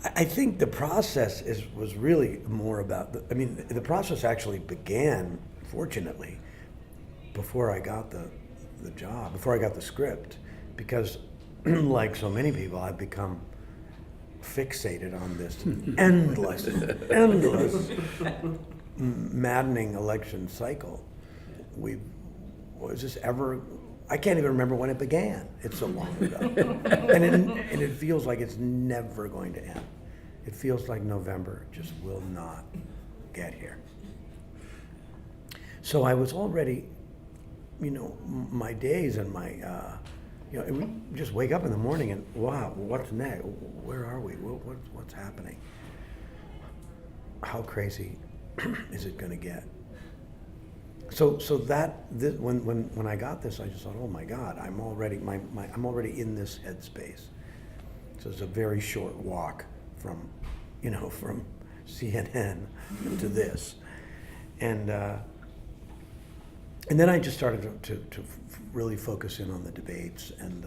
I think the process was really more about, the process actually began, fortunately, before I got the job, before I got the script, because like so many people, I've become fixated on this endless, maddening election cycle. Was this ever? I can't even remember when it began. It's so long ago, and it feels like it's never going to end. It feels like November just will not get here. So I was already, my days and my, and we just wake up in the morning and wow, what's next? Where are we? What's happening? How crazy is it going to get? So when I got this, I just thought, oh my God, I'm already in this headspace. So it's a very short walk from CNN to this, and then I just started to really focus in on the debates and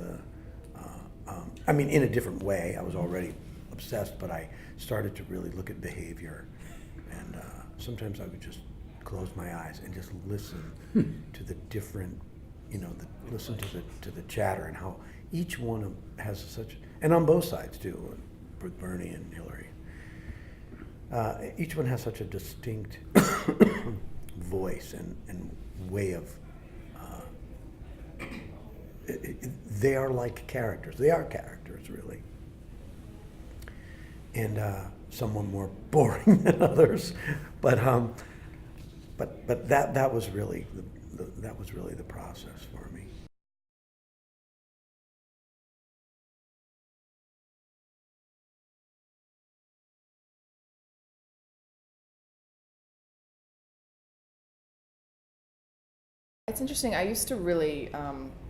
in a different way. I was already obsessed, but I started to really look at behavior, and sometimes I would just close my eyes and just listen to the different, listen to the chatter and how each one has such, and on both sides too, with Bernie and Hillary. Each one has such a distinct voice and way of. They are like characters. They are characters, really. And some are more boring than others, but that was really the process for me. It's interesting. I used to really,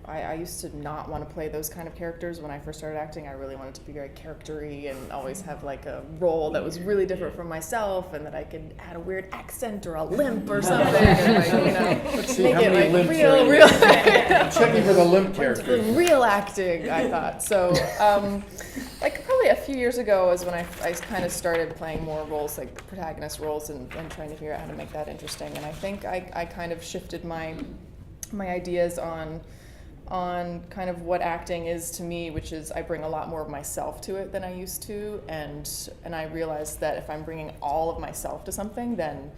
I used to not want to play those kind of characters when I first started acting. I really wanted to be very character-y and always have like a role that was really different from myself, and that I could add a weird accent or a limp or something, and Let's see make how it many like limps real. checking for the limp character. Real acting, I thought. So, like probably a few years ago is when I kind of started playing more roles, like protagonist roles, and trying to figure out how to make that interesting. And I think I kind of shifted my ideas on kind of what acting is to me, which is I bring a lot more of myself to it than I used to, and I realized that if I'm bringing all of myself to something, then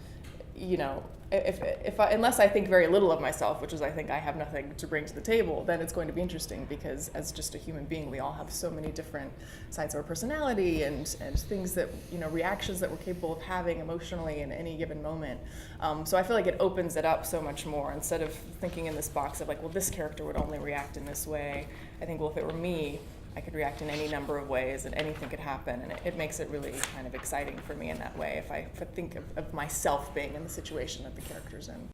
if unless I think very little of myself, which is I think I have nothing to bring to the table, then it's going to be interesting, because as just a human being, we all have so many different sides of our personality and things that, reactions that we're capable of having emotionally in any given moment. So I feel like it opens it up so much more, instead of thinking in this box of like, well, this character would only react in this way. I think, well, if it were me, I could react in any number of ways and anything could happen, and it makes it really kind of exciting for me in that way if I think of myself being in the situation that the character's in.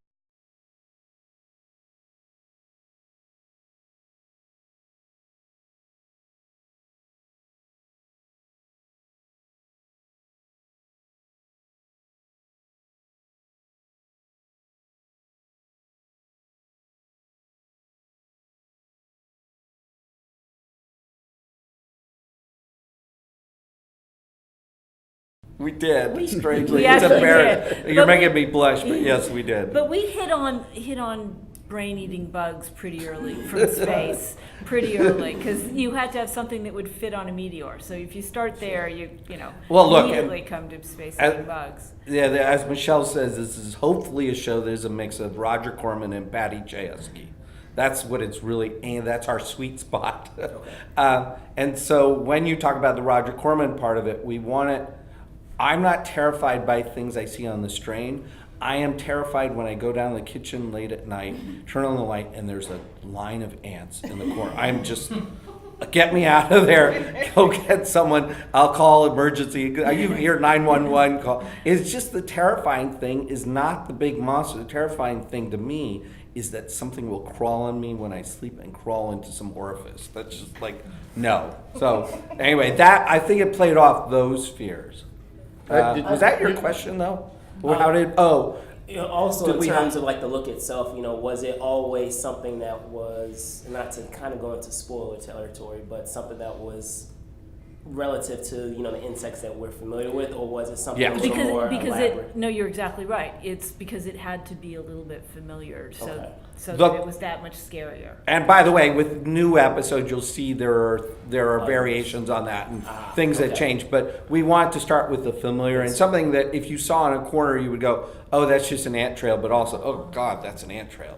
We did, strangely. Yes, It's we embarrassing. did. You're But making me blush, but yes, we did. But we hit on brain-eating bugs pretty early from space, pretty early, because you had to have something that would fit on a meteor. So if you start there, Well, look, immediately come to space-eating bugs. Yeah, as Michelle says, this is hopefully a show that is a mix of Roger Corman and Patty Chayefsky. That's what it's really, and that's our sweet spot. And so when you talk about the Roger Corman part of it, we want it. I'm not terrified by things I see on the strain. I am terrified when I go down the kitchen late at night, turn on the light, and there's a line of ants in the corner. I'm just, get me out of there. Go get someone. I'll call emergency. You hear 911 call. It's just the terrifying thing is not the big monster. The terrifying thing to me is that something will crawl on me when I sleep and crawl into some orifice. That's just like, no. So anyway, that I think it played off those fears. Was that your question though? Or how did, also in terms of like the look itself, was it always something that was, not to kind of go into spoiler territory, but something that was relative to the insects that we're familiar with, or was it something Yeah. a little more elaborate? No, you're exactly right. It's because it had to be a little bit familiar, so Okay. so Look- that it was that much scarier. And by the way, with new episodes, you'll see there are variations on that and things that okay. change. But we want to start with the familiar and something that if you saw in a corner, you would go, "Oh, that's just an ant trail," but also, "Oh God, that's an ant trail."